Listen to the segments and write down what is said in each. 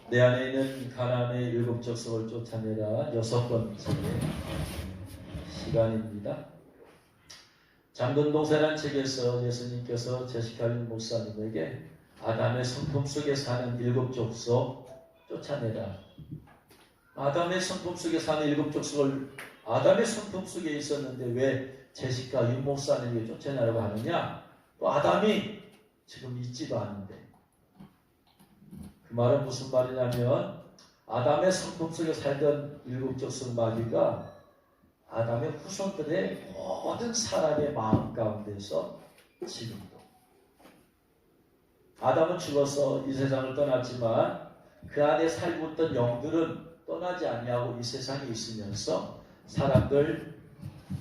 내 안에 있는 가나안의 일곱 족속을 쫓아내라 6번째 시간입니다. 잠근동사란 책에서 예수님께서 제시칼린 목사님에게 아담의 성품 속에 사는 일곱 족속 쫓아내라. 아담의 성품 속에 사는 일곱 족속을 아담의 성품 속에 있었는데 왜 제시카 윤 목사님에게 쫓아내라고 하느냐? 또 아담이 지금 있지도 않은데. 그 말은 무슨 말이냐면 아담의 성품 속에 살던 일곱 족속 마귀가 아담의 후손들의 모든 사람의 마음 가운데서 지금도 아담은 죽어서 이 세상을 떠났지만 그 안에 살고 있던 영들은 떠나지 아니하고 이 세상에 있으면서 사람들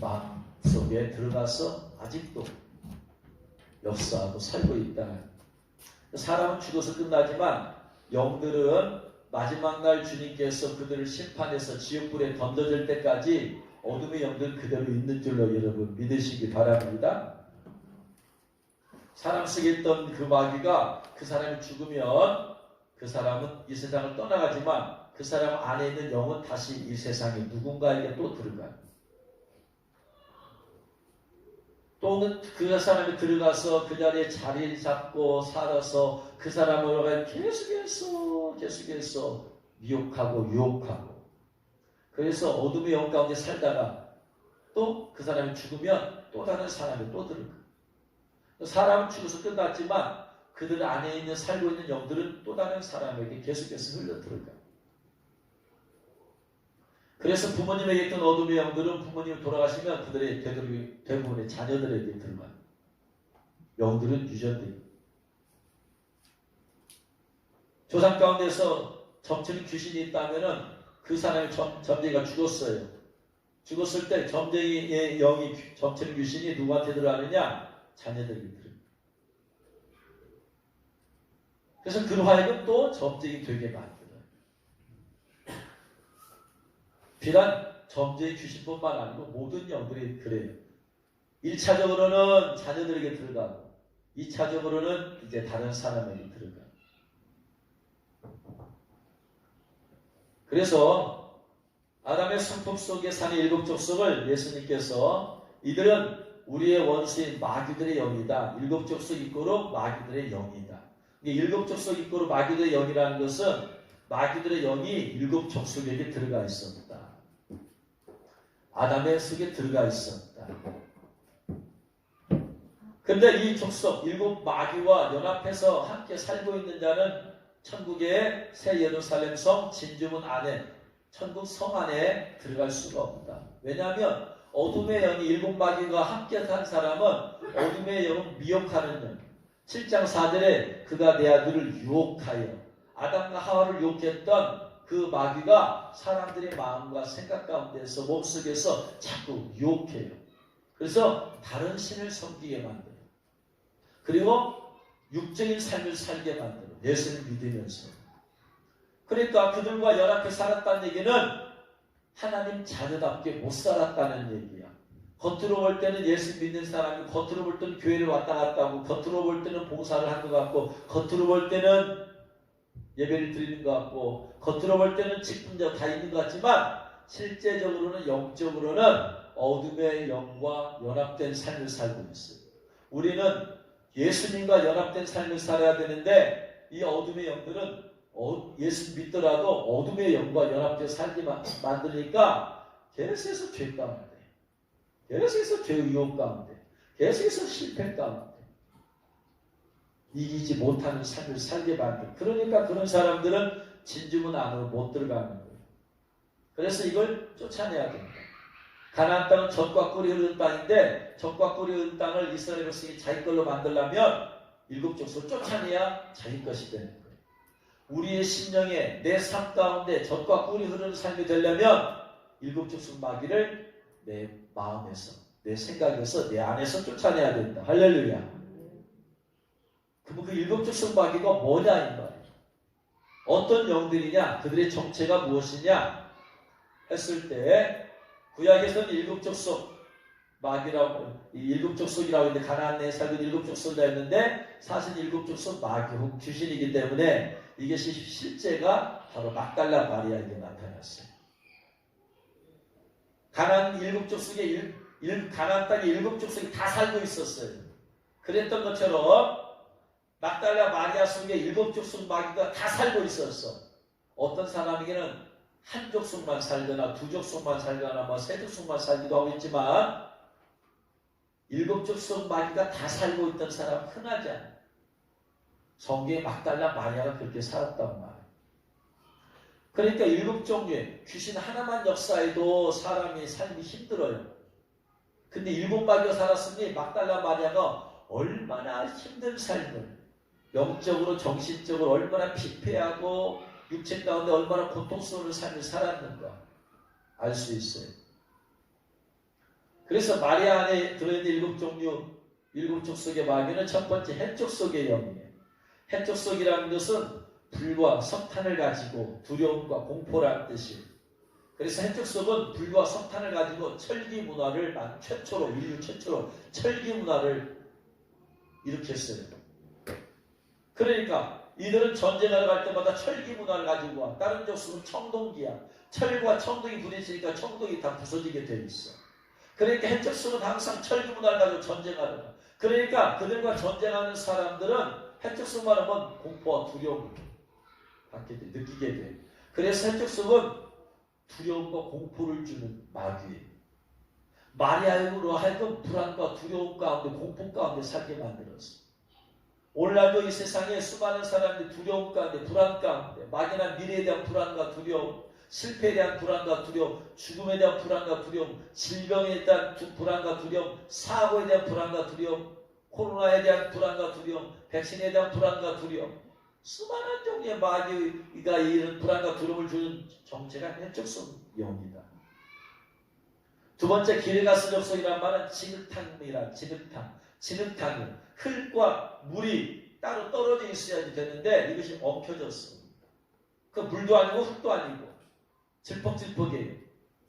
마음 속에 들어가서 아직도 역사하고 살고 있다. 사람은 죽어서 끝나지만 영들은 마지막 날 주님께서 그들을 심판해서 지옥불에 던져질 때까지 어둠의 영들 그대로 있는 줄로 여러분 믿으시기 바랍니다. 사람 속에 있던 그 마귀가 그 사람이 죽으면 그 사람은 이 세상을 떠나가지만 그 사람 안에 있는 영은 다시 이 세상에 누군가에게 또 들어가요. 또는 그 사람이 들어가서 그 자리에 자리를 잡고 살아서 그 사람을 계속해서 미혹하고 유혹하고 그래서 어둠의 영 가운데 살다가 또 그 사람이 죽으면 또 다른 사람이 또 들어가. 사람은 죽어서 끝났지만 그들 안에 있는 살고 있는 영들은 또 다른 사람에게 계속해서 흘러 들어가. 그래서 부모님에게 있던 어둠의 영들은 부모님이 돌아가시면 그들의 대부분의 자녀들에게 들어가요. 영들은 유전돼요. 조상 가운데서 점치는 귀신이 있다면은 그 사람의 점쟁이가 죽었어요. 죽었을 때 점쟁이의 영이 점치는 귀신이 누구한테 들어가느냐? 자녀들에게 들어가요. 그래서 그 화약은 또 점쟁이 되게 만들어요. 비단 점쟁이 귀신뿐만 아니고 모든 영들이 그래요. 1차적으로는 자녀들에게 들어가고 2차적으로는 이제 다른 사람에게 들어가요. 그래서 아담의 성품 속에 사는 일곱 족속을 예수님께서 이들은 우리의 원수인 마귀들의 영이다. 일곱 족속 이꼬로 마귀들의 영이다. 일곱 족속 이꼬로 마귀들의 영이라는 것은 마귀들의 영이 일곱 족속에게 들어가 있었다. 아담의 속에 들어가 있었다. 근데 이 족속 일곱 마귀와 연합해서 함께 살고 있는 자는 천국의 새 예루살렘 성 진주문 안에 천국 성 안에 들어갈 수가 없다. 왜냐하면 어둠의 영이 일곱 마귀가 함께 산 사람은 어둠의 영을 미혹하는 영. 7장 4절에 그가 내 아들을 유혹하여 아담과 하와를 유혹했던 그 마귀가 사람들의 마음과 생각 가운데서 몸속에서 자꾸 유혹해요. 그래서 다른 신을 섬기게 만들어요. 그리고 육적인 삶을 살게 만들어요. 예수를 믿으면서. 그러니까 그들과 연합해 살았다는 얘기는 하나님 자녀답게 못 살았다는 얘기야. 겉으로 볼 때는 예수 믿는 사람이 겉으로 볼 때는 교회를 왔다 갔다 하고 겉으로 볼 때는 봉사를 한 것 같고 겉으로 볼 때는 예배를 드리는 것 같고 겉으로 볼 때는 직분자 다 있는 것 같지만 실제적으로는 영적으로는 어둠의 영과 연합된 삶을 살고 있어요. 우리는 예수님과 연합된 삶을 살아야 되는데 이 어둠의 영들은 예수 믿더라도 어둠의 영과 연합되어 살게 만드니까 계속해서 죄 가운데 계속해서 죄의 유혹 가운데 계속해서 실패 가운데 이기지 못하는 삶을 살게 만들어. 그러니까 그런 사람들은 진주문 안으로 못 들어가는 거예요. 그래서 이걸 쫓아내야 됩니다. 가나안 땅은 젖과 꿀이 흐르는 땅인데 젖과 꿀이 흐르는 땅을 이스라엘 백성이 자기 걸로 만들려면 일곱 족속을 쫓아내야 자기 것이 되는 거예요. 우리의 심령에 내 삶 가운데 젖과 꿀이 흐르는 삶이 되려면 일곱 족속 마귀를 내 마음에서 내 생각에서 내 안에서 쫓아내야 된다. 할렐루야. 그럼 그 일곱 족속 마귀가 뭐냐 이 말이에요. 어떤 영들이냐, 그들의 정체가 무엇이냐 했을 때 구약에서는 일곱 족속 마귀라고 일곱 족속이라고 했는데 가나안 내에 살던 일곱 족속이라 했는데 사실 일곱 족속 마귀 혹 귀신이기 때문에 이것이 실제가 바로 막달라 마리아에게 나타났어요. 가나안 일곱 족속에 가나안 땅에 일곱 족속이 다 살고 있었어요. 그랬던 것처럼 막달라 마리아 속에 일곱 족속 마귀가 다 살고 있었어. 어떤 사람에게는 한 족속만 살거나 두 족속만 살거나 뭐 세 족속만 살기도 하고 있지만 일곱 족속 마귀가 다 살고 있던 사람 흔하지 않아요. 성경에 막달라 마리아가 그렇게 살았단 말이에요. 그러니까 일곱 종류의 귀신 하나만 역사해도 사람이 삶이 힘들어요. 근데 일곱 마귀가 살았으니 막달라 마리아가 얼마나 힘든 삶을, 영적으로 정신적으로 얼마나 피폐하고 육체 가운데 얼마나 고통스러운 삶을 살았는가 알 수 있어요. 그래서 마리아 안에 들어있는 일곱 종류, 일곱 족속의 마귀는 첫 번째 해쪽 속의 영이에요. 해쪽 속이라는 것은 불과 석탄을 가지고 두려움과 공포라는 뜻이에요. 그래서 해쪽 속은 불과 석탄을 가지고 철기 문화를 인류 최초로 철기 문화를 일으켰어요. 그러니까 이들은 전쟁하러 갈 때마다 철기 문화를 가지고 와. 다른 족속은 청동기야. 철과 청동이 부딪히니까 청동이 다 부서지게 돼 있어. 그러니까 해적 족속은 항상 철기 문화를 가지고 전쟁하러 가. 그러니까 그들과 전쟁하는 사람들은 해적 족속만 하면 공포와 두려움을 받게 돼, 느끼게 돼. 그래서 해적 족속은 두려움과 공포를 주는 마귀예요. 마리아로 하여금 불안과 두려움 가운데 공포 가운데 살게 만들었어. 오늘날도 이 세상에 수많은 사람들이 두려움 가운데 불안 가운데 막연한 미래에 대한 불안과 두려움, 실패에 대한 불안과 두려움, 죽음에 대한 불안과 두려움, 질병에 대한 불안과 두려움, 사고에 대한 불안과 두려움, 코로나에 대한 불안과 두려움, 백신에 대한 불안과 두려움, 수많은 종류의 마귀가 이런 불안과 두려움을 주는 정체가 해적성 영이다. 두 번째 기르가스 족속이란 말은 진흙탕이라 진흙탕이 흙과 물이 따로 떨어져 있어야지 되는데 이것이 엉켜졌어. 그 물도 아니고 흙도 아니고 질퍽질퍽해요.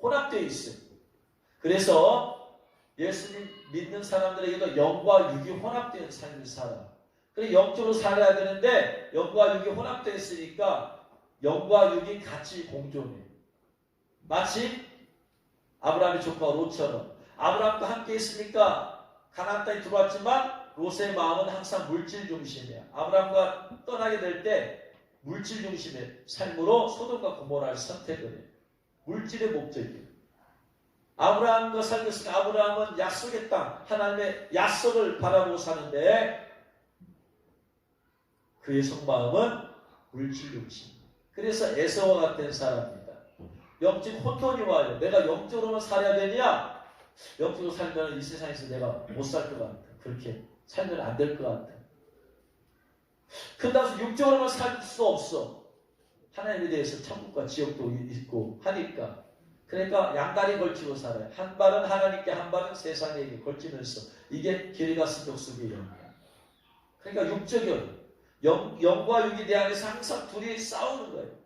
혼합되어 있어요. 그래서 예수님 믿는 사람들에게도 영과 육이 혼합된 삶을 살아. 그래서 영적으로 살아야 되는데 영과 육이 혼합되어 있으니까 영과 육이 같이 공존해. 마치 아브라함의 조카 롯처럼 아브라함과 함께 있으니까 가나안 땅에 들어왔지만 롯의 마음은 항상 물질 중심이야. 아브라함과 떠나게 될 때 물질 중심의 삶으로 소돔과 고모라를 선택을 해. 물질의 목적이에요. 아브라함과 살고 있으니까 아브라함은 약속의 땅, 하나님의 약속을 바라보고 사는데 그의 속마음은 물질 중심. 그래서 에서와 같은 사람입니다. 영적 혼돈이 와요. 내가 영적으로만 살아야 되냐? 영적으로 살면 이 세상에서 내가 못 살 것 같아. 그렇게 살면 안 될 것 같아. 그다음 육적으로만 살 수 없어. 하나님에 대해서 천국과 지옥도 있고 하니까. 그러니까 양다리 걸치고 살아요. 한 발은 하나님께, 한 발은 세상에게 걸치면서 이게 기르가스 족속의 영이야. 그러니까 육적인 영과 육이 내 안에서 항상 둘이 싸우는 거예요.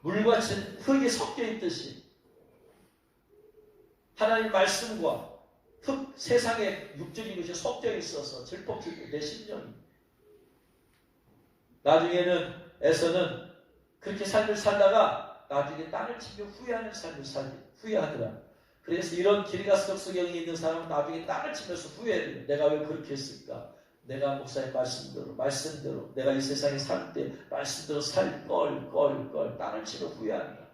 물과 흙이 섞여 있듯이 하나님 말씀과 세상에 육적인 것이 섞여 있어서 질퍽질퍽 내 심령이. 나중에는 에서는 그렇게 삶을 살다가 나중에 땅을 치며 후회하는 삶을 후회하더라. 그래서 이런 기르가스 족속에 있는 사람은 나중에 땅을 치면서 후회해요. 내가 왜 그렇게 했을까? 내가 목사의 말씀대로 내가 이 세상에 살 때 말씀대로 살 걸 땅을 치며 후회한다.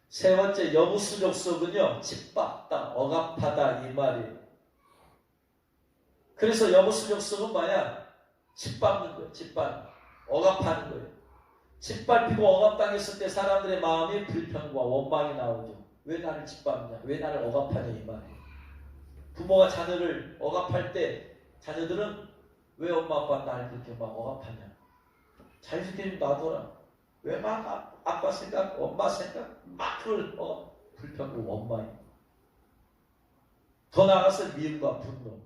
세 번째 여부수 족속은요, 짓밟다, 억압하다 이 말이에요. 그래서 여부수 족속은 뭐냐? 짓밟는 거예요. 억압하는 거예요. 짓밟히고 억압당했을 때 사람들의 마음이 불평과 원망이 나오죠. 왜 나를 짓밟냐? 왜 나를 억압하냐 이 말이에요. 부모가 자녀를 억압할 때 자녀들은 왜 엄마 아빠 나를 그렇게 막 억압하냐? 자유롭게 좀 놔둬라. 왜 막 아빠 생각, 엄마 생각 막 그걸 불평과 원망이. 더 나아가서 미움과 분노.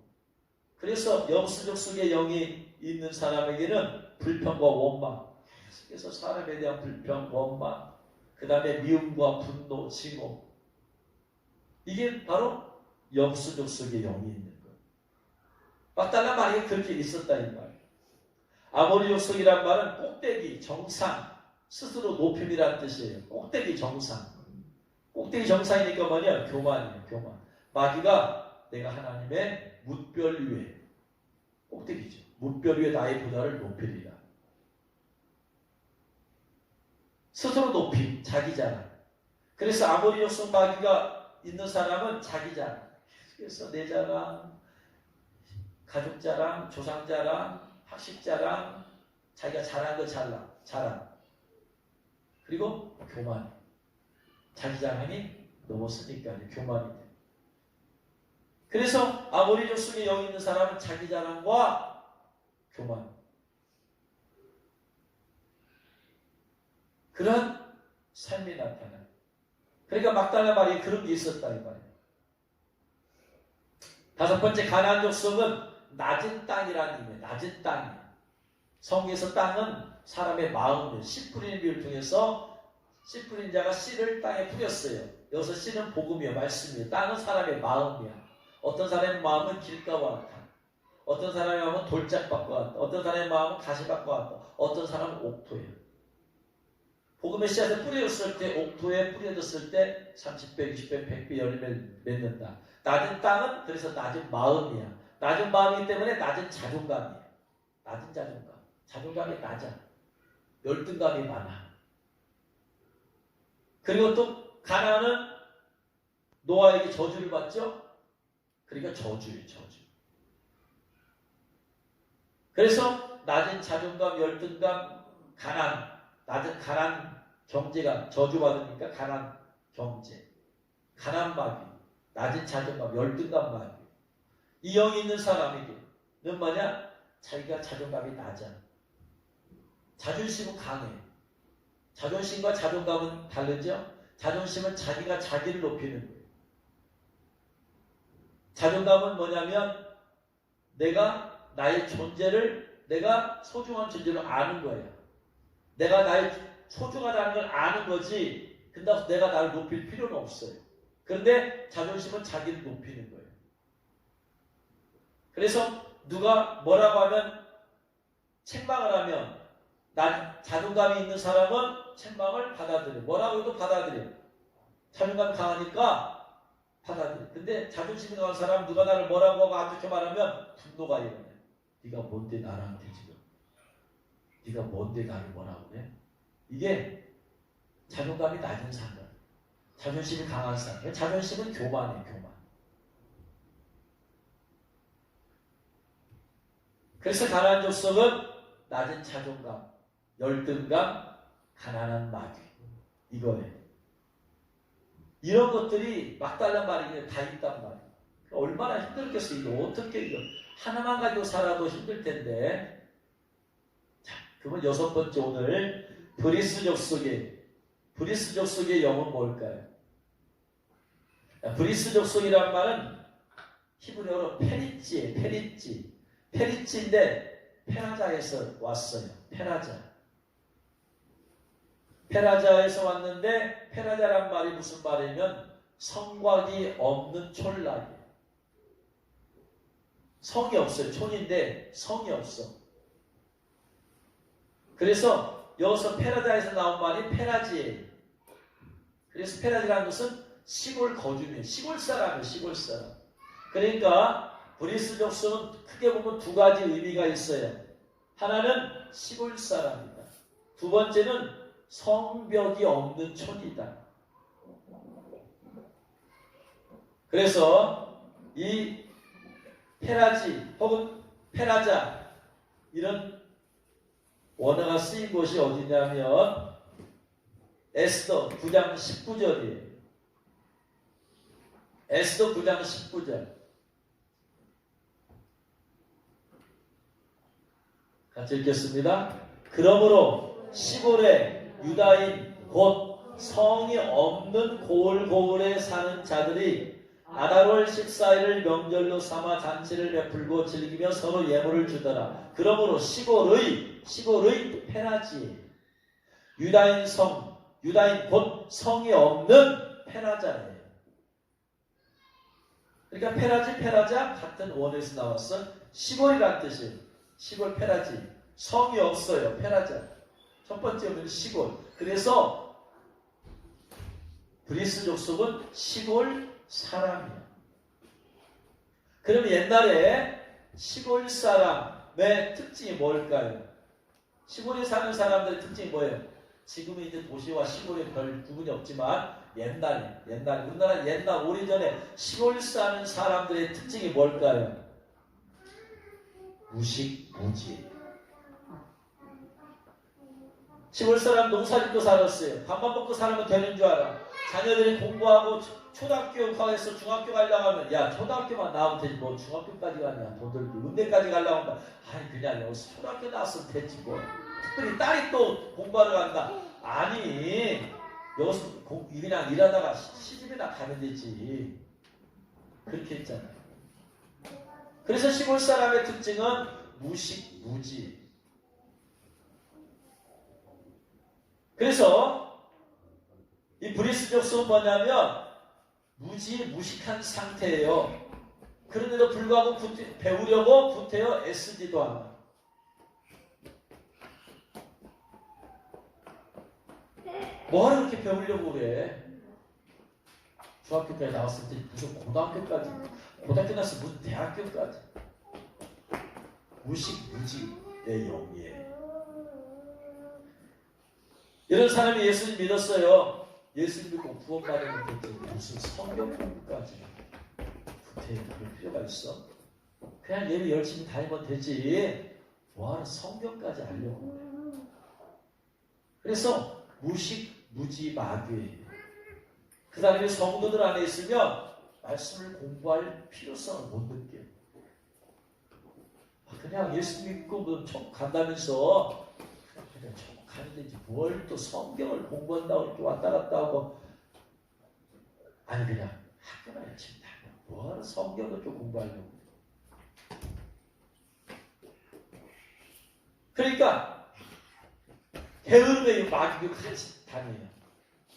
그래서 여부수족 속의 영이 있는 사람에게는 불평과 원망, 계속해서 사람에 대한 불평, 원망, 그 다음에 미움과 분노, 증오. 이게 바로 여부수족 속의 영이 있는 거예요. 막달라 마리가 그렇게 있었다 이 말. 아모리 족속이란 말은 꼭대기, 정상, 스스로 높임이라는 뜻이에요. 꼭대기 정상. 꼭대기 정상이니까 뭐냐? 교만이에요. 교만. 마귀가 내가 하나님의 뭇별 위에 꼭대기죠. 뭇별 위에 나의 보좌를 높이리라. 스스로 높임, 자기 자랑. 그래서 아모리 족속 마귀가 있는 사람은 자기 자랑. 그래서 내 자랑, 가족 자랑, 조상 자랑, 학식 자랑, 자기가 잘한 거 자랑. 그리고 교만. 자기 자랑이 넘었으니까 교만이 돼. 그래서 아모리 족속에 영이 있는 사람은 자기 자랑과 교만. 그런 삶이 나타나요. 그러니까 막달라 마리에 그런 게 있었다 이 말이에요. 다섯 번째 가나안 족속은 낮은 땅이라는 의미예요. 낮은 땅이에요. 성경에서 땅은 사람의 마음이에요. 씨 뿌리는 비유를 통해서 씨 뿌린 자가 씨를 땅에 뿌렸어요. 여기서 씨는 복음이에요. 말씀이에요. 땅은 사람의 마음이야. 어떤 사람의 마음은 길가와 같아. 어떤 사람의 마음은 돌짝밭과 같다. 어떤 사람의 마음은 가시밭과 같다. 어떤 사람은 옥토예요. 복음의 씨앗을 뿌려졌을 때, 옥토에 뿌려졌을 때 30배, 20배, 100배 열매를 맺는다. 낮은 땅은 그래서 낮은 마음이야. 낮은 마음이기 때문에 낮은 자존감이에요. 낮은 자존감. 자존감이 낮아. 열등감이 많아. 그리고 또 가나안은 노아에게 저주를 받죠? 그러니까 저주예요. 저주. 그래서 낮은 자존감, 열등감, 가난, 낮은 가난 경제가 저주받으니까 가난 경제, 가난 마귀, 낮은 자존감, 열등감 마귀. 이 영이 있는 사람에게는 뭐냐? 자기가 자존감이 낮아. 자존심은 강해. 자존심과 자존감은 다르죠? 자존심은 자기가 자기를 높이는 거예요. 자존감은 뭐냐면 내가 나의 존재를, 내가 소중한 존재를 아는 거예요. 내가 나의 소중하다는 걸 아는 거지, 근데 내가 나를 높일 필요는 없어요. 그런데 자존심은 자기를 높이는 거예요. 그래서 누가 뭐라고 하면, 책망을 하면, 난 자존감이 있는 사람은 책망을 받아들여. 뭐라고 해도 받아들여. 자존감이 강하니까 받아들여. 근데 자존심이 강한 사람은 누가 나를 뭐라고 하고 안 좋게 말하면 분노가 일어나요. 네가 뭔데 나한테 지금. 네가 뭔데 나를 뭐라고 해? 이게 자존감이 낮은 사람. 자존심이 강한 사람. 자존심은 교만이에요. 교만. 그래서 가나안 족속은 낮은 자존감, 열등감, 가난한 마귀, 이거예요. 이런 것들이 막달라 마리에 다 있단 말이에요. 얼마나 힘들겠어. 이거 어떻게 이거 하나만 가지고 살아도 힘들 텐데. 자, 그러면 여섯 번째, 오늘 브리스 족속의 영은 뭘까요? 브리스 족속이란 말은 히브리어로 페리찌예요. 페리찌인데 페라자에서 왔어요. 페라자에서 왔는데, 페라자란 말이 무슨 말이냐면 성곽이 없는 촌락이에요. 성이 없어요. 촌인데 성이 없어. 그래서 여기서 페라자에서 나온 말이 페라지예요. 그래서 페라지라는 것은 시골 거주민, 시골 사람이에요. 시골 사람. 그러니까 브리스 족속은 크게 보면 두 가지 의미가 있어요. 하나는 시골 사람이다. 두 번째는 성벽이 없는 촌이다. 그래서 이 페라지 혹은 페라자, 이런 원어가 쓰인 곳이 어디냐면 에스더 9장 19절이에요. 에스더 9장 19절. 같이 읽겠습니다. 그러므로 시골에 유다인 곧 성이 없는 고을고을에 사는 자들이 아달월 14일을 명절로 삼아 잔치를 베풀고 즐기며 서로 예물을 주더라. 그러므로 시골의 페라지, 유다인 곧 성이 없는 페라자예요. 그러니까 페라자 같은 원에서 나왔어. 시골이란 뜻이에요. 시골 페라지. 성이 없어요. 페라자. 첫 번째 의미는 시골. 그래서 그리스 족속은 시골 사람이에요. 그럼 옛날에 시골 사람의 특징이 뭘까요? 시골에 사는 사람들의 특징이 뭐예요? 지금은 이제 도시와 시골에 별 구분이 없지만 옛날에 우리나라 옛날 오래전에 시골 사는 사람들의 특징이 뭘까요? 무식무지. 시골 사람 농사짓고 살았어요. 밥만 먹고 살면 되는 줄 알아. 자녀들이 공부하고 초등학교 가서 중학교 가려고 하면 야 초등학교만 나오면 되지 뭐 중학교까지 가냐 돈 들고 은대까지 가려고 하면 아니 그냥 여기서 초등학교 나왔으면 됐지 뭐. 특별히 딸이 또 공부하러 간다. 아니 여기서 그냥 일하다가 시집이나 가면 되지. 그렇게 했잖아요. 그래서 시골 사람의 특징은 무식무지. 그래서 이 브리스 족속은 뭐냐면 무식한 상태예요. 그런데도 불구하고 배우려고 구태여 애쓰지도 않아. 뭐하러 그렇게 배우려고 그래? 중학교까지 나왔을 때 무슨 고등학교까지, 고등학교 나서 무슨 대학교까지. 무식무지의 영이에요. 이런 사람이 예수님 믿었어요. 예수님 믿고 구원받으면 됐지. 무슨 성경 공부까지. 구태여 그럴 필요가 있어? 그냥 예배 열심히 다니면 되지. 뭐하러 성경까지 알려고 그래. 그래서 무지 마귀예요. 그 사람이 성도들 안에 있으면 말씀을 공부할 필요성을 못 느껴요. 그냥 예수 믿고 좀 간다면서 그냥 좀 가면 되지. 뭘 또 성경을 공부한다고 이렇게 왔다 갔다 하고. 아니 그냥 학교나 열심히 다녀. 뭐하러 성경을 좀 공부하려고. 그러니까 게으름의 마귀도 같이 다녀요.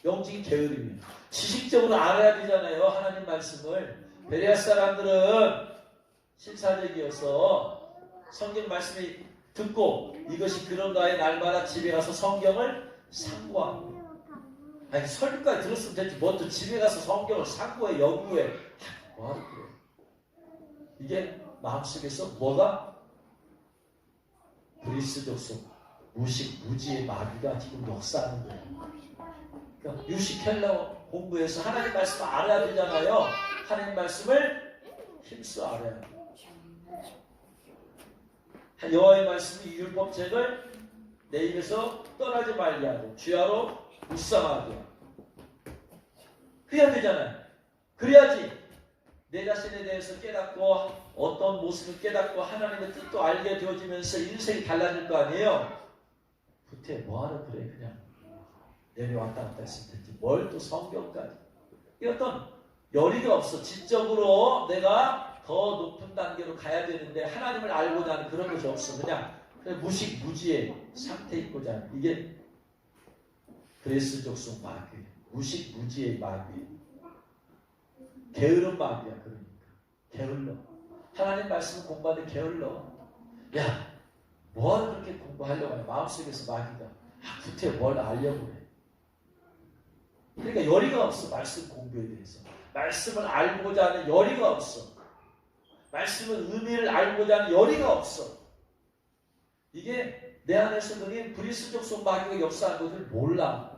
영적인 게으름이에요. 지식적으로 알아야 되잖아요. 하나님 말씀을. 베레아 사람들은 실사적이어서 성경 말씀이 듣고 이것이 그런가에 날마다 집에 가서 성경을 상고합니다. 아니 설교까지 들었으면 됐지. 뭐 또 집에 가서 성경을 상고해 연구해. 뭐하러 그래. 이게 마음속에서 뭐가? 그리스 족속 무지의 마귀가 지금 역사하는 거예요. 그러니까 유식헬라어 공부해서 하나님 말씀을 알아야 되잖아요. 하나님 말씀을 힘써 알아야 돼요. 여호와의 말씀이 율법책을 내 입에서 떠나지 말게 하고 주야로 묵상하게 하고 그래야 되잖아요. 그래야지 내 자신에 대해서 깨닫고 어떤 모습을 깨닫고 하나님의 뜻도 알게 되어지면서 인생이 달라질 거 아니에요. 그때 뭐하러 그래. 그냥 내려왔다 갔다 했을 텐데 뭘 또 성경까지. 이 어떤 열의가 없어. 지적으로 내가 더 높은 단계로 가야 되는데 하나님을 알고자 하는 그런 것이 없어. 그냥 무지의 상태에 있고자 하는. 이게 그리스 족속 마귀. 무지의 마귀. 게으른 마귀야. 그러니까 게을러. 하나님 말씀을 공부하는데 게을러. 야 뭐하러 그렇게 공부하려고 하냐. 마음속에서 마귀가 구태 뭘 알려고 해. 그러니까 열의가 없어. 말씀 공부에 대해서. 말씀을 알고자 하는 열의가 없어. 말씀은 의미를 알고자 하는 열의가 없어. 이게 내 안에서 그게 브리스 족속 마귀가 역사한 것을 몰라.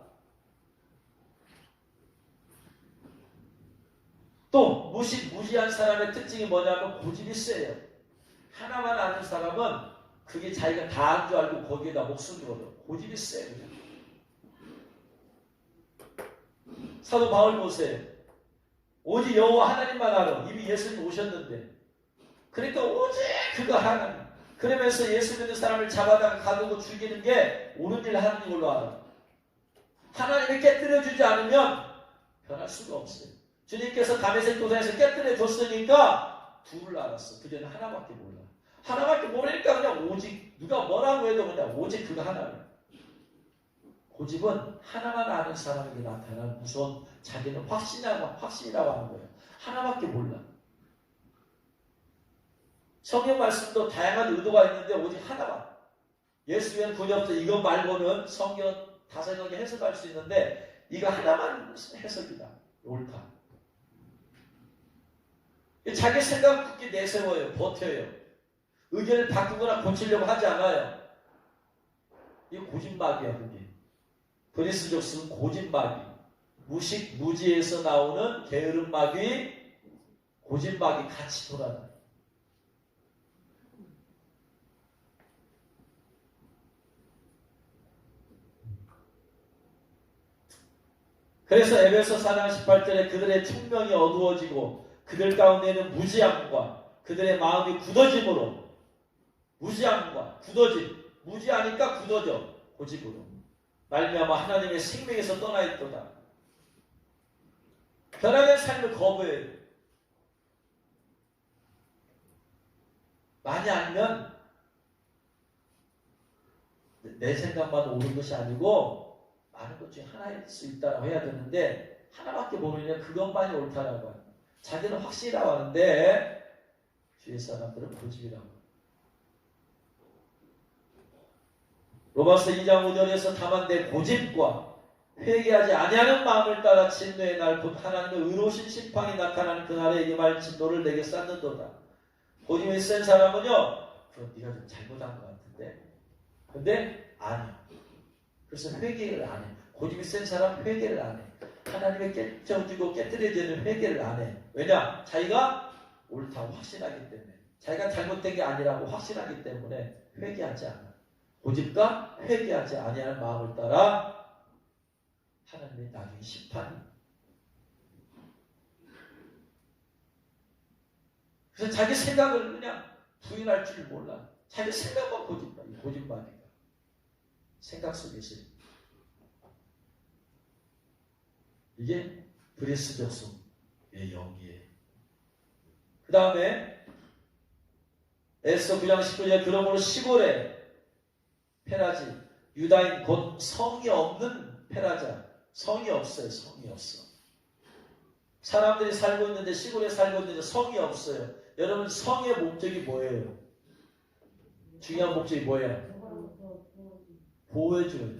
또 무지한 사람의 특징이 뭐냐면 고집이 세요. 하나만 아는 사람은 그게 자기가 다 한 줄 알고 거기에다 목숨을 걸어. 고집이 세요. 사도 바울 보세요. 오직 여호와 하나님만 알아. 이미 예수님 오셨는데. 그러니까 오직 그거 하나님. 그러면서 예수 믿는 사람을 잡아다가 가두고 죽이는 게 옳은 일 하는 걸로 알아. 하나님이 깨뜨려주지 않으면 변할 수가 없어요. 주님께서 다메섹 도상에서 깨뜨려줬으니까 둘을 알았어. 그전에 하나밖에 몰라. 하나밖에 모르니까 그냥 오직 누가 뭐라고 해도 그냥 오직 그거 하나예요. 고집은 하나만 아는 사람에게 나타나는 무서운 자기는 확신이라고 하는 거예요. 하나밖에 몰라. 성경 말씀도 다양한 의도가 있는데 오직 하나만. 예수 위한 구원 없어. 이것 말고는 성경 다양하게 해석할 수 있는데 이거 하나만 해석이다. 옳다. 자기 생각 굳게 내세워요. 버텨요. 의견을 바꾸거나 고치려고 하지 않아요. 이거 고집마귀야. 그게. 브리스족 쓰는 고집마귀. 무식, 무지에서 나오는 게으름마귀, 고집마귀 같이 돌아다녀요. 그래서 에베소 4장 18절에 그들의 총명이 어두워지고 그들 가운데는 무지함과 그들의 마음이 굳어짐으로, 무지함과 굳어짐, 무지하니까 굳어져, 고집으로 말미암아 하나님의 생명에서 떠나 있도다. 변화된 삶을 거부해요. 많이 알면 내 생각만 옳은 것이 아니고 많은 것 중에 하나일 수 있다고 해야 되는데 하나밖에 모르면 그것만이 옳다라고 해요. 자기는 확실하다고 하는데 주위 사람들은 고집이라고. 로마서 2장 5절에서 다만 내 고집과 회개하지 아니하는 마음을 따라 진노의 날 곧 하나님의 의로우신 심판이 나타나는 그날에 임할 진노를 내게 쌓는도다. 고집이 센 사람은요, 그건 네가 좀 잘못한 것 같은데, 근데 아니야. 그래서 회개를 안 해. 고집이 센 사람 회개를 안 해. 하나님의 깨쳐주고 깨뜨려지는 회개를 안 해. 왜냐? 자기가 옳다고 확신하기 때문에. 자기가 잘못된 게 아니라고 확신하기 때문에 회개하지 않아. 고집과 회개하지 아니하는 마음을 따라 하나님의 나중에 심판이. 그래서 자기 생각을 그냥 부인할 줄 몰라. 자기 생각만 고집마귀가. 생각 속에서. 이게 브리스족 성의 영이에요. 그 다음에 에스더 9장 19절 그러므로 시골에 페라지, 유다인 곧 성이 없는 페라자. 성이 없어요. 성이 없어. 사람들이 살고 있는데 시골에 살고 있는데 성이 없어요. 여러분 성의 목적이 뭐예요? 중요한 목적이 뭐예요? 보호해줘요.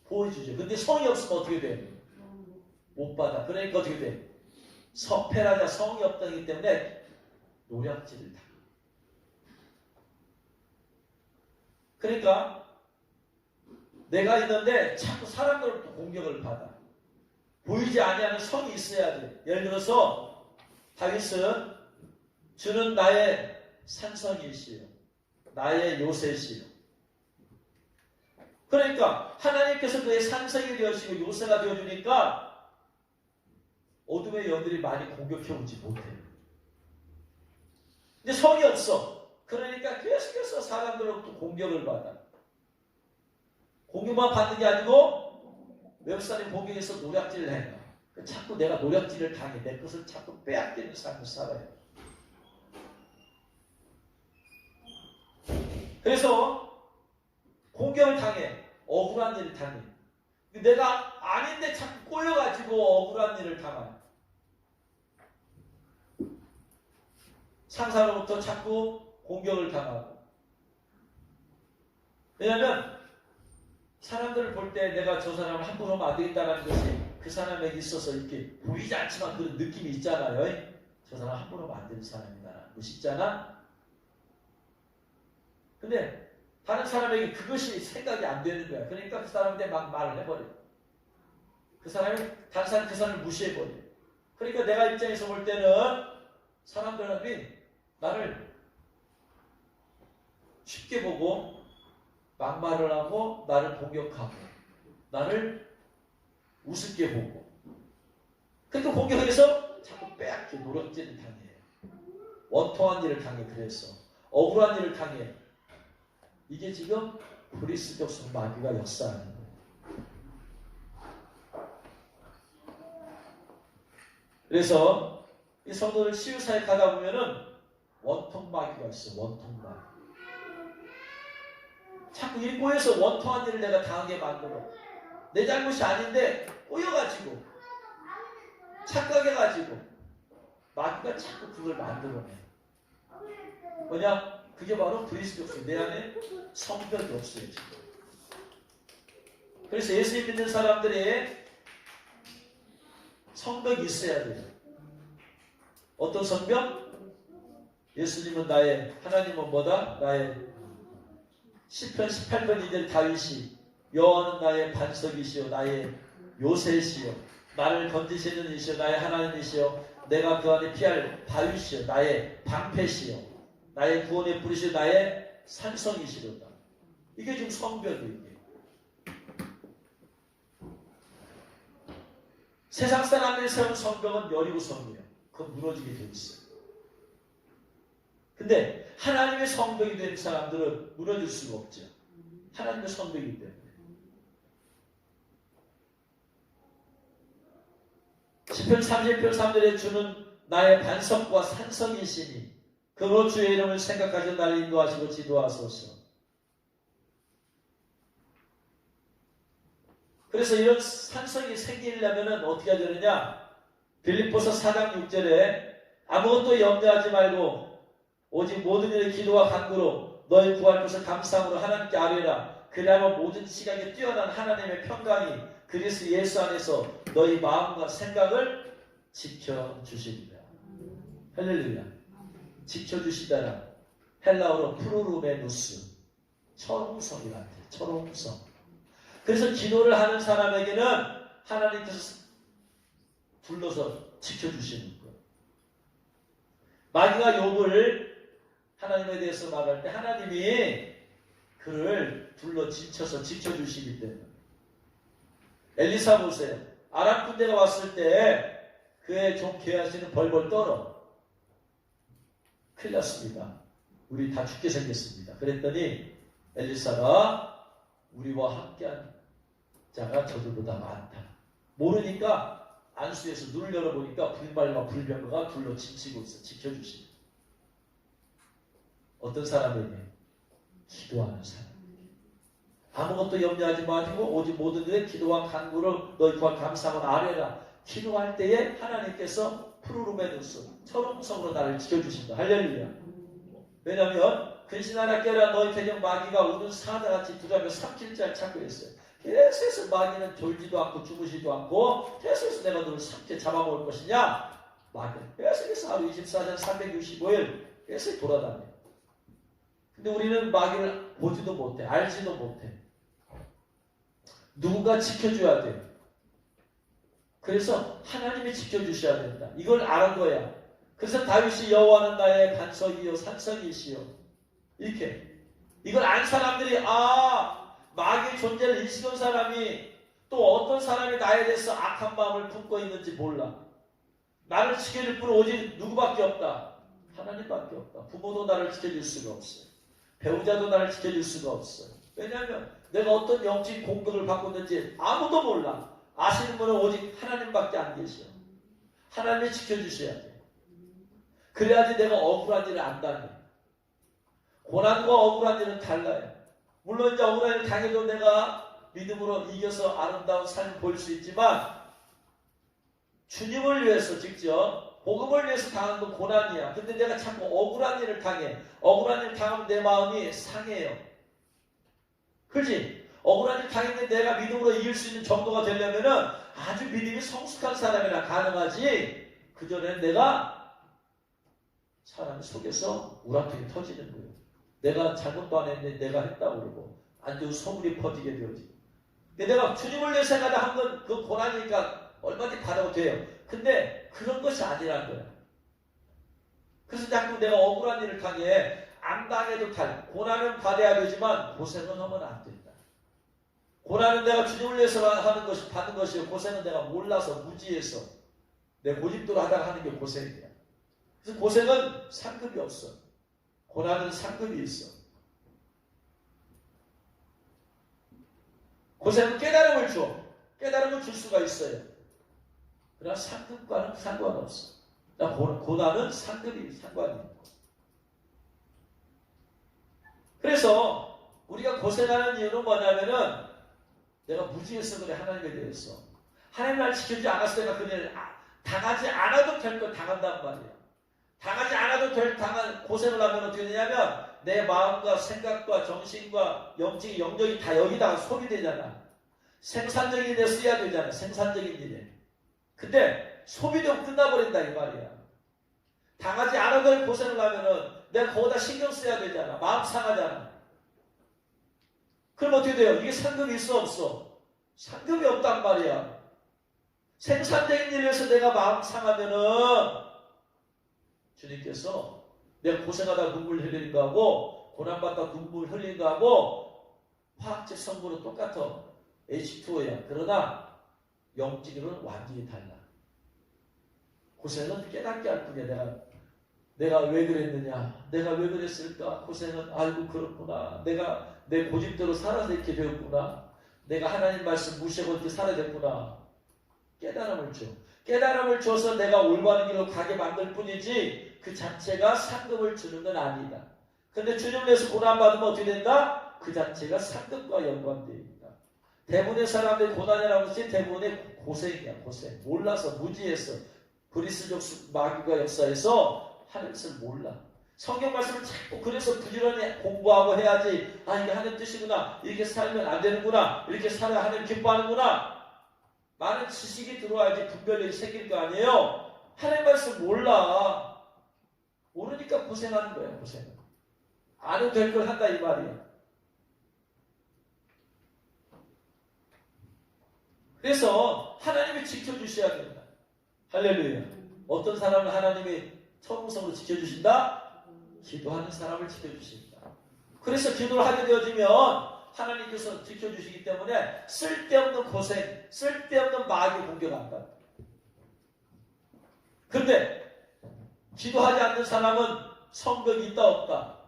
보호해주죠. 근데 성이 없으면 어떻게 돼? 못 받아. 그러니까 어떻게 돼? 페라자 성이 없다기 때문에 노략질을 다. 그러니까 내가 있는데 자꾸 사람들로부터 공격을 받아. 보이지 아니하는 성이 있어야 돼. 예를 들어서 다윗은 주는 나의 산성이시요 나의 요새시요. 그러니까 하나님께서 그의 산성이 되어주시고 요새가 되어주니까 어둠의 영들이 많이 공격해오지 못해요. 근데 성이 없어. 그러니까 계속해서 사람들로부터 공격을 받아. 공격만 받는 게 아니고 외국 사람이 공격해서 노략질을 해. 자꾸 내가 노략질을 당해. 내 것을 자꾸 빼앗기는 삶을 살아요. 그래서 공격을 당해. 억울한 일을 당해. 내가 아닌데 자꾸 꼬여가지고 억울한 일을 당해. 상사로부터 자꾸 공격을 당하고. 왜냐하면 사람들을 볼 때 내가 저 사람을 함부로 하면 안 되겠다는 것이 그 사람에게 있어서 이렇게 보이지 않지만 그런 느낌이 있잖아요. 저 사람 함부로 하면 안 되는 사람이다. 멋있잖아? 근데 다른 사람에게 그것이 생각이 안 되는 거야. 그러니까 그 사람한테 막 말을 해버려. 그 사람이 다른 사람 그 사람을 무시해버려. 그러니까 내가 입장에서 볼 때는 사람들이 나를 쉽게 보고 막말을 하고 나를 공격하고 나를 우습게 보고 그러니까 공격해서 자꾸 빼앗기 노력질을 당해. 원통한 일을 당해. 그래서 억울한 일을 당해. 이게 지금 브리스족 마귀가 역사하는 거예요. 그래서 이 성도들 치유사에 가다 보면은 원통 마귀가 있어. 원통 마귀. 자꾸 일 꼬여서 원통한 일을 내가 당하게 만들어. 내 잘못이 아닌데 꼬여가지고 착각해가지고 마귀가 자꾸 그걸 만들어내. 뭐냐? 그게 바로 그리스도 없어요. 내 안에 성벽이 없어요, 지금. 그래서 예수 믿는 사람들이 성벽이 있어야 돼요. 어떤 성벽? 예수님은 나의, 하나님은 뭐다? 나의 시편 18편 2절 다윗이 여호와는 나의 반석이시요 나의 요새시요 나를 건지시는 이시요 나의 하나님이시요 내가 그 안에 피할 바위시요 나의 방패시요 나의 구원의 뿌리시요 나의 산성이시로다. 이게 지금 성벽이에요. 세상 사람들이 세운 성벽은 여리고 성이에요. 그건 무너지게 되어 있어요. 근데 하나님의 성벽이 된 사람들은 무너질 수가 없죠. 하나님의 성벽이기 때문에. 시편 30편 3절에 주는 나의 반석과 산성이시니 그로 주의 이름을 생각하셔 나를 인도하시고 지도하소서. 그래서 이런 산성이 생기려면 어떻게 해야 되느냐? 빌립보서 4장 6절에 아무것도 염려하지 말고 오직 모든 일의 기도와 간구로 너희 구할 것을 감사함으로 하나님께 아뢰라. 그리하면 모든 시각에 뛰어난 하나님의 평강이 그리스도 예수 안에서 너희 마음과 생각을 지켜주시리라. 할렐루야. 지켜주시다라. 헬라어로 프루루메누스. 철옹성이라. 철옹성. 그래서 기도를 하는 사람에게는 하나님께서 불러서 지켜주시는 거예요. 마귀가 욥을 하나님에 대해서 말할 때 하나님이 그를 불러 지쳐서 지켜주시기 때문에. 엘리사 보세요. 아람 군대가 왔을 때 그의 종 게하시는 벌벌 떨어. 큰일 났습니다. 우리 다 죽게 생겼습니다. 그랬더니 엘리사가 우리와 함께한 자가 저들보다 많다. 모르니까 안수에서 눈을 열어보니까 불말과 불병거가 둘러 지치고 있어. 지켜주십니다. 어떤 사람에게? 기도하는 사람에게. 아무것도 염려하지 마시고 오직 모든 일에 기도와 간구를 너희 구할 감사함을 아뢰라. 기도할 때에 하나님께서 푸르르메누스 철옹성으로 나를 지켜주신다. 할렐루야. 왜냐하면 근신하라 깨라 너희 대적 마귀가 우는 사자같이 두잡여 삼킬 자를 찾고 있어요. 계속해서 마귀는 졸지도 않고 주무시지도 않고 계속해서 내가 너를 삼켜 잡아먹을 것이냐? 마귀는 계속해서 하루 24시간 365일 계속 돌아다녀. 근데 우리는 마귀를 보지도 못해. 알지도 못해. 누군가 지켜줘야 돼. 그래서 하나님이 지켜주셔야 된다. 이걸 아는 거야. 그래서 다윗이 여호와는 나의 반석이요 산성이시요. 이렇게. 이걸 안 사람들이 마귀의 존재를 인식한 사람이 또 어떤 사람이 나에 대해서 악한 마음을 품고 있는지 몰라. 나를 지켜줄 분은 오직 누구밖에 없다. 하나님밖에 없다. 부모도 나를 지켜줄 수가 없어요. 배우자도 나를 지켜줄 수가 없어요. 왜냐하면 내가 어떤 영적인 공격을 받고 있는지 아무도 몰라. 아시는 분은 오직 하나님밖에 안 계셔. 하나님이 지켜주셔야 돼. 그래야지 내가 억울한 일을 안다네. 고난과 억울한 일은 달라요. 물론 이제 억울한 일을 당해도 내가 믿음으로 이겨서 아름다운 삶을 보일 수 있지만 주님을 위해서 직접 복음을 위해서 당하는 건 고난이야. 근데 내가 자꾸 억울한 일을 당해. 억울한 일을 당하면 내 마음이 상해요. 그렇지? 억울한 일을 당했는데 내가 믿음으로 이길 수 있는 정도가 되려면은 아주 믿음이 성숙한 사람이나 가능하지. 그전에는 내가 사람 속에서 우라통이 터지는 거예요. 내가 잘못도 안 했는데 내가 했다고 그러고 안 좋은 소문이 퍼지게 되어지고. 근데 내가 주님을 위해서 한 건 그 고난이니까 얼마든지 받아도 돼요. 근데 그런 것이 아니란 거야. 그래서 자꾸 내가 억울한 일을 당해. 안 당해도 고난은 받아야 되지만 고생은 하면 안 된다. 고난은 내가 주님을 위해서 하는 것이 받는 것이고 고생은 내가 몰라서 무지해서 내 고집대로 하다가 하는 게 고생이야. 그래서 고생은 상급이 없어. 고난은 상급이 있어. 고생은 깨달음을 줘. 깨달음을 줄 수가 있어요. 그러나 상급과는 상관없어. 고난은 상급이 상관이 있고. 그래서 우리가 고생하는 이유는 뭐냐면은 내가 무지해서 그래. 하나님에 대해서 하나님 날 지켜주지 않았을 때가 그냥 당하지 않아도 될 걸 당한단 말이야. 당하지 않아도 될 당한 고생을 하면 어떻게 되냐면 내 마음과 생각과 정신과 영적인 영역이 다 여기다가 소비되잖아. 생산적인 일에 써야 되잖아. 생산적인 일에. 근데 소비되고 끝나버린다 이 말이야. 당하지 않아도 될 고생을 하면은 내가 거기다 신경 써야 되잖아. 마음 상하잖아. 그럼 어떻게 돼요? 이게 상급이 있어 없어? 상급이 없단 말이야. 생산적인 일에서 내가 마음 상하면은 주님께서 내가 고생하다 눈물 흘리는 거하고 고난받다 눈물 흘리는 거하고 화학적 성분은 똑같아. H2O야. 그러나 영적으로는 완전히 달라. 고생은 깨닫게 할 뿐이야. 내가 왜 그랬느냐? 내가 왜 그랬을까? 고생은 알고 그렇구나. 내가 내 고집대로 살아서 이렇게 되었구나. 내가 하나님 말씀 무시하고 이렇게 살아야 됐구나. 깨달음을 줘. 깨달음을 줘서 내가 올바른 길로 가게 만들 뿐이지 그 자체가 상급을 주는 건 아니다. 근데 주님을 위해서 고난받으면 어떻게 된다? 그 자체가 상급과 연관됩니다. 대부분의 사람들이 고난이라고 했지 대부분의 고생이야. 고생. 몰라서 무지해서 그리스적 마귀가 역사에서 하는 것을 몰라. 성경 말씀을 자꾸 그래서 부지런히 공부하고 해야지. 아 이게 하나님 뜻이구나. 이렇게 살면 안 되는구나. 이렇게 살아야 하나님 기뻐하는구나. 많은 지식이 들어와야지 분별력이 생길 거 아니에요. 하나님 말씀 몰라. 모르니까 고생하는 거야. 고생. 안 해도 될 걸 한다 이 말이야. 그래서 하나님이 지켜주셔야 된다. 할렐루야. 어떤 사람을 하나님이 천국성으로 지켜주신다? 기도하는 사람을 지켜주신다. 그래서 기도를 하게 되어지면 하나님께서 지켜주시기 때문에 쓸데없는 고생, 쓸데없는 마귀 공격 안 받아. 그런데 기도하지 않는 사람은 성벽이 있다 없다?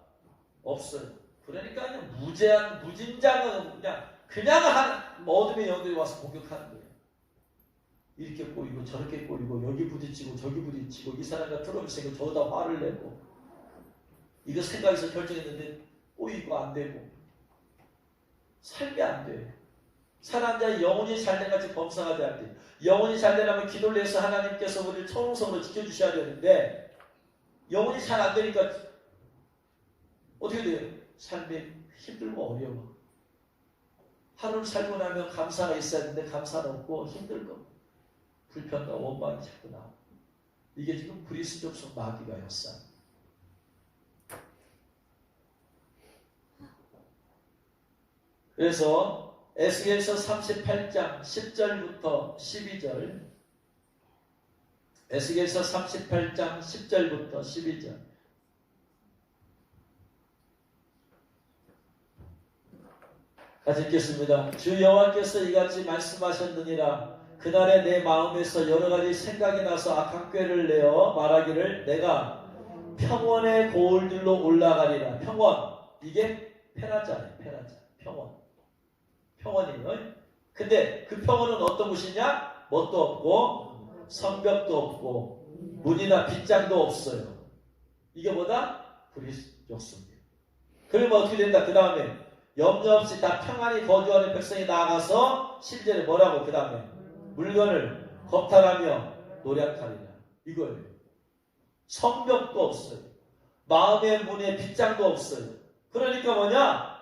없어요. 그러니까 그냥 무제한, 무진장은 그냥 어둠의 영들이 와서 공격하는 거예요. 이렇게 꼬이고 저렇게 꼬이고 여기 부딪히고 저기 부딪히고 이 사람과 트러블 생기고 저다 화를 내고 이거 생각해서 결정했는데 꼬이고 안 되고 삶이 안 돼. 사람 자의 영혼이 잘된 같이 범상하지 않대. 영혼이 잘되려면 기도를 해서 하나님께서 우리를 천국성으로 지켜주셔야 되는데 영혼이 잘 안 되니까 어떻게 돼요? 삶이 힘들고 어려워. 하루를 살고 나면 감사가 있어야 되는데 감사는 없고 힘들고 불평과 원망이 자꾸 나와. 이게 지금 그리스도적 마귀가 역사. 그래서 에스겔서 38장 10절부터 12절 에스겔서 38장 10절부터 12절 같이 읽겠습니다. 주 여호와께서 이같이 말씀하셨느니라. 그날에 내 마음에서 여러 가지 생각이 나서 악한 꾀를 내어 말하기를 내가 평원의 고을들로 올라가리라. 평원. 이게 페라자예요. 페라자. 평원. 평원이에요. 근데 그 평원은 어떤 곳이냐? 뭣도 없고 성벽도 없고 문이나 빗장도 없어요. 이게 뭐다? 그리스도적 성경. 그러면 어떻게 된다? 그 다음에 염려 없이 다 평안히 거주하는 백성이 나아가서 10절에 뭐라고? 그 다음에 물건을 겁탈하며 노력하리라. 이거예요. 성벽도 없어요. 마음의 문에 빗장도 없어요. 그러니까 뭐냐?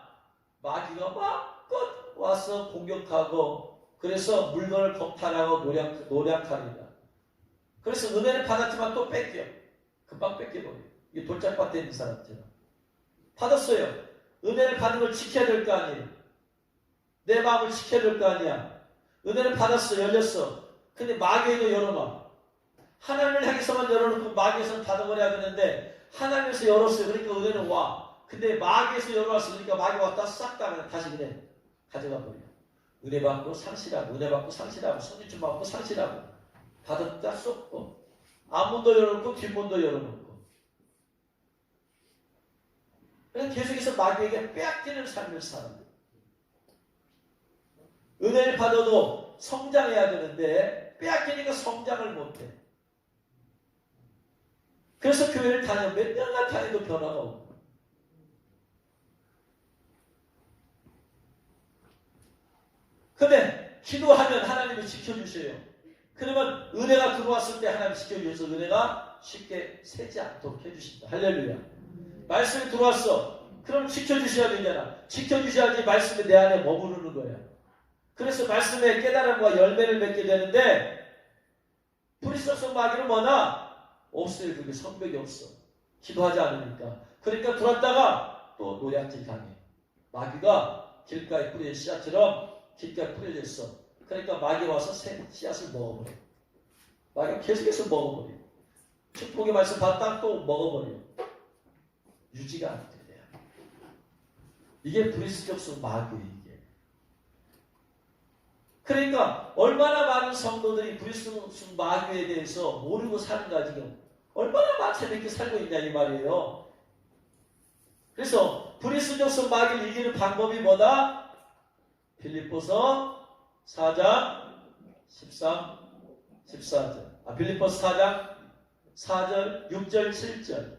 마귀가 마껏 와서 공격하고 그래서 물건을 겁탈하고 노력하리라. 그래서 은혜를 받았지만 또 뺏겨. 금방 뺏겨버려요. 이게 돌짝밭에 있는 사람처럼. 받았어요. 은혜를 받은 걸 지켜야 될 거 아니에요. 내 마음을 지켜야 될 거 아니야. 은혜를 받았어. 열렸어. 근데 마귀에도 열어놔. 하나님을 향해서만 열어놓고 마귀에서는 닫아버려야 되는데 하나님에서 열었어요. 그러니까 은혜는 와. 근데 마귀에서 열어놨어. 그러니까 마귀가 왔다 싹 다 다시 그냥 가져가 버려. 은혜 받고 상실하고 은혜 받고 상실하고 성립 받고 상실하고 받았다 쏟고 앞문도 열어놓고 뒷문도 열어놓고 그래서 계속해서 마귀에게 빼앗기는 삶을 사는 거예요. 은혜를 받아도 성장해야 되는데 빼앗기니까 성장을 못해. 그래서 교회를 다녀 몇 년간 다녀도 변화가 없고 근데 기도하면 하나님이 지켜주셔요. 그러면 은혜가 들어왔을 때 하나님이 지켜주셔서 은혜가 쉽게 새지 않도록 해주신다. 할렐루야. 말씀이 들어왔어. 그럼 지켜주셔야 되잖아. 지켜주셔야지 말씀이 내 안에 머무르는 거야. 그래서 말씀의 깨달음과 열매를 맺게 되는데 불의성성 마귀는 뭐나? 없어요. 그게 성벽이 없어. 기도하지 않으니까. 그러니까 들어왔다가 또 노략질 당해. 마귀가 길가에 뿌려진 씨앗처럼 길가에 뿌려져 있어. 그러니까 마귀가 와서 새 씨앗을 먹어버려. 마귀가 계속해서 먹어버려. 축복의 말씀 받다 또 먹어버려. 유지가 안 돼. 이게 불의성성 마귀예요. 이게. 그러니까 얼마나 많은 성도들이 불의성성 마귀에 대해서 모르고 사는가 지금. 얼마나 재밌게 살고 있냐 이 말이에요. 그래서 불의성성 마귀를 이기는 방법이 뭐다? 빌립보서 4장 13, 14절. 빌립보서 4장 4절, 6절, 7절.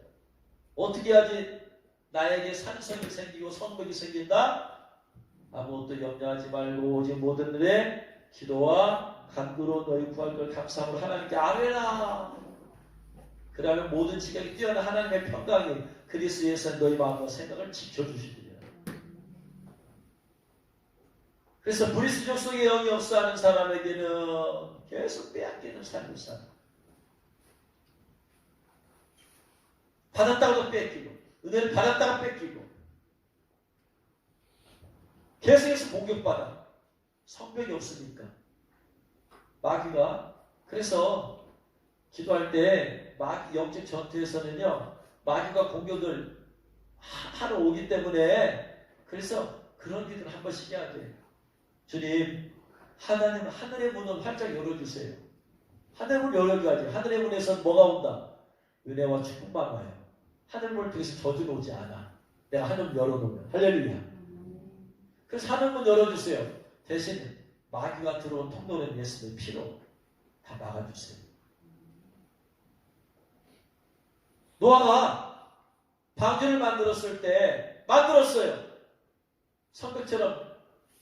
어떻게 해야지 나에게 산성이 생기고 성벽이 생긴다? 아무것도 염려하지 말고 오직 모든 일에 기도와 간구로 너희 구할 걸 감사함으로 하나님께 아뢰라. 그러면 모든 지경이 뛰어난 하나님의 평강이 그리스도 예수의 너희 마음과 생각을 지켜주시리라. 그래서 불의수적 속에 영이 없어하는 사람에게는 계속 빼앗기는 삶을 살아. 받았다고도 뺏기고 은혜를 받았다가 뺏기고 계속해서 공격받아. 성벽이 없으니까 마귀가. 그래서 기도할 때 마귀 영적 전투에서는요 마귀가 공격을 하러 오기 때문에 그래서 그런 기도를 한 번씩 해야 돼. 주님 하나님 하늘의 문을 활짝 열어주세요. 하늘의 문을 열어줘야지. 하늘의 문에서 뭐가 온다? 은혜와 축복만 와요. 하늘문을 통해서 저주는 오지 않아. 내가 하늘문 열어놓으면. 할렐루야. 그래서 하늘문 열어주세요. 대신 마귀가 들어온 통로는 예수의 피로 다 막아주세요. 노아가 방주를 만들었을 때 만들었어요. 성벽처럼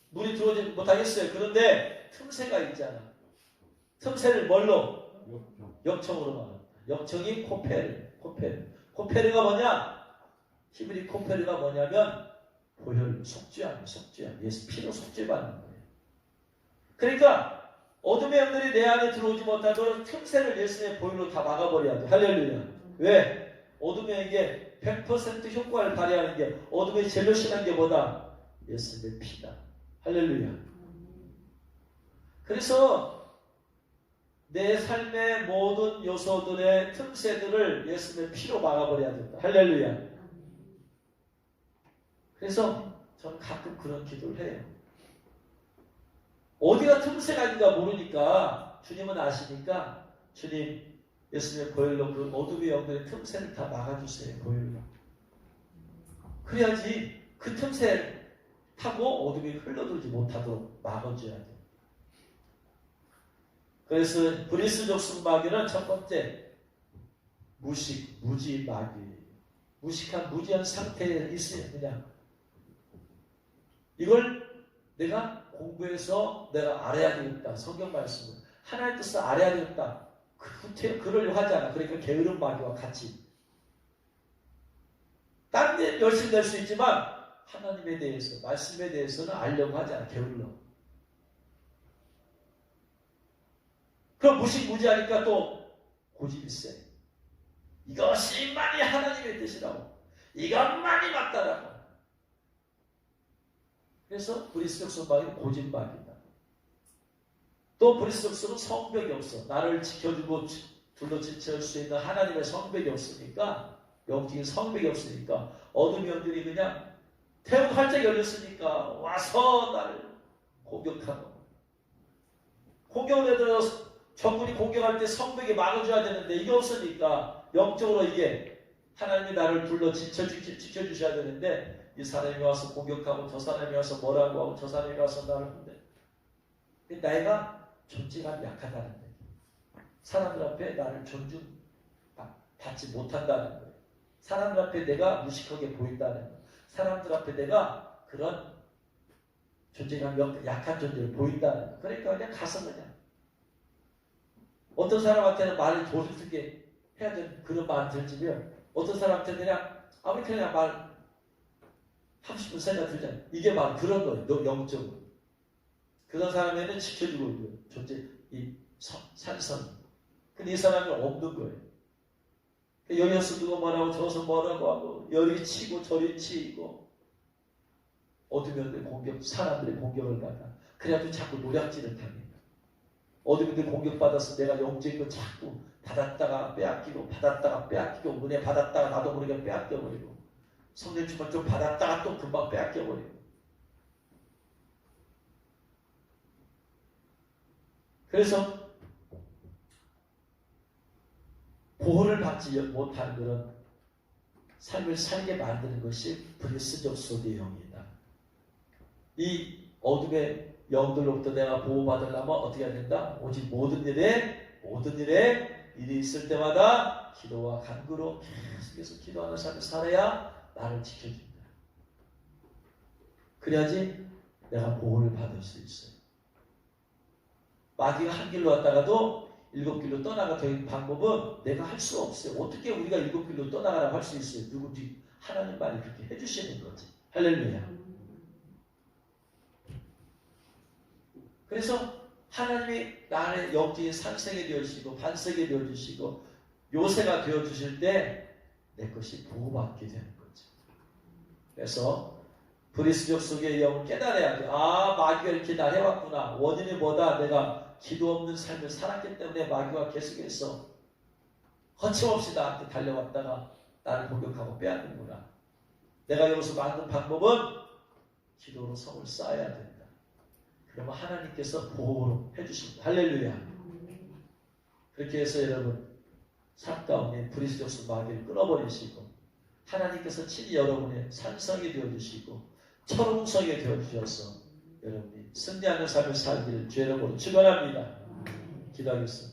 물이 들어오지 못하겠어요. 그런데 틈새가 있잖아. 틈새를 뭘로? 역청으로 막았다. 역청이 코페르가 뭐냐? 히브리 코페르가 뭐냐면 보혈, 속죄함. 예수 피로 속죄받는 거예요. 그러니까 어둠의 영들이 내 안에 들어오지 못하도록 틈새를 예수의 보혈로 다 막아버려야 돼. 할렐루야. 왜? 어둠의 영에 100% 효과를 발휘하는 게 어둠의 제일 심한 게 뭐다? 예수의 피다. 할렐루야. 그래서 내 삶의 모든 요소들의 틈새들을 예수의 피로 막아버려야 된다. 할렐루야. 그래서 저는 가끔 그런 기도를 해요. 어디가 틈새가 있는가 모르니까 주님은 아시니까 주님 예수님의 보혈로 그 어둠의 영들의 틈새를 다 막아주세요. 보혈로. 그래야지 그 틈새를 타고 어둠이 흘러들지 못하도록 막아줘야 돼. 그래서 불의수적 순마귀는 첫 번째 무지 마귀. 무식한 무지한 상태에 있어요. 그냥 이걸 내가 공부해서 내가 알아야 되겠다. 성경 말씀을 하나님의 뜻을 알아야 되겠다. 그러려고 하잖아. 그러니까 게으른 마귀와 같이 다른 데 열심히 낼 수 있지만 하나님에 대해서 말씀에 대해서는 알려고 하지 않아. 게을러. 그럼 무식무지하니까 또 고집이 세. 이것이만이 하나님의 뜻이라고. 이것만이 맞다라고. 그래서 불의수적 순마귀는 고집마귀다. 또 불의수적 순은 성벽이 없어. 나를 지켜주고 둘러지칠 수 있는 하나님의 성벽이 없으니까, 영적인 성벽이 없으니까 어둠 영들이 그냥 태우고 활짝 열렸으니까 와서 나를 공격하고, 공격을 해들어서 적군이 공격할 때 성벽에 막아줘야 되는데 이게 없으니까 영적으로 이게 하나님이 나를 둘러 지켜주셔야 되는데 이 사람이 와서 공격하고 저 사람이 와서 뭐라고 하고 저 사람이 와서 나를 hun데 내가 존재감이 약하다는 거예요. 사람들 앞에 나를 존중받지 못한다는 거예요. 사람들 앞에 내가 무식하게 보인다는 거예요. 사람들 앞에 내가 그런 존재감이 약한 존재를 보인다는 거예요. 그러니까 그냥 가서 그냥 어떤 사람한테는 말을 도둑스럽게 해야 되는 그런 마음 들지면 어떤 사람한테 그냥 아무리 그냥 말 하고 싶은 생각 들잖아. 이게 바로 그런 거예요. 너 영적으로. 그런 사람에는 지켜주고 있고요. 존재, 이 산성. 근데 이 사람은 없는 거예요. 여기 와서 누가 뭐라고 저서 뭐라고 하고 여기 치고 저리 치고 어두면들 공격, 사람들의 공격을 받아. 그래가지고 자꾸 노략질을 당해요. 어두면들 공격받아서 내가 영적인 거 자꾸 받았다가 빼앗기고 받았다가 빼앗기고 은혜 받았다가 나도 모르게 빼앗겨버리고 성령 주면 좀 받았다가 또 금방 빼앗겨버리고 그래서 보호를 받지 못한 그런 삶을 살게 만드는 것이 브리스적 소비의 영이다. 이 어둠의 영들로부터 내가 보호받으려면 어떻게 해야 된다? 오직 모든 일에 일이 있을 때마다 기도와 간구로 계속해서 기도하는 삶을 살아야 나를 지켜준다. 그래야지 내가 보호를 받을 수 있어요. 마귀가 한 길로 왔다가도 7길로 떠나가 되는 방법은 내가 할 수 없어요. 어떻게 우리가 7길로 떠나가라고 할 수 있어요? 누구지? 하나님만이 그렇게 해주시는 거지. 할렐루야. 그래서 하나님이 나의 영적인 산생이 되어주시고 반석이 되어주시고 요새가 되어주실 때 내 것이 보호받게 되는 거죠. 그래서 브리스족 속의 영을 깨달아야 돼. 아, 마귀가 이렇게 날 해왔구나. 원인이 뭐다? 내가 기도 없는 삶을 살았기 때문에 마귀가 계속해서 거침없이 나한테 달려왔다가 나를 공격하고 빼앗는구나. 내가 여기서 만든 방법은 기도로 성을 쌓아야 된다. 그러면 하나님께서 보호로 해주십니다. 할렐루야. 그렇게 해서 여러분 삶 가운데 브리스족 마귀를 끊어버리시고 하나님께서 친히 여러분의 산성이 되어주시고 철옹성이 되어주셔서 여러분이 승리하는 삶을 살기를 주의 이름으로 축원합니다. 기도하겠습니다.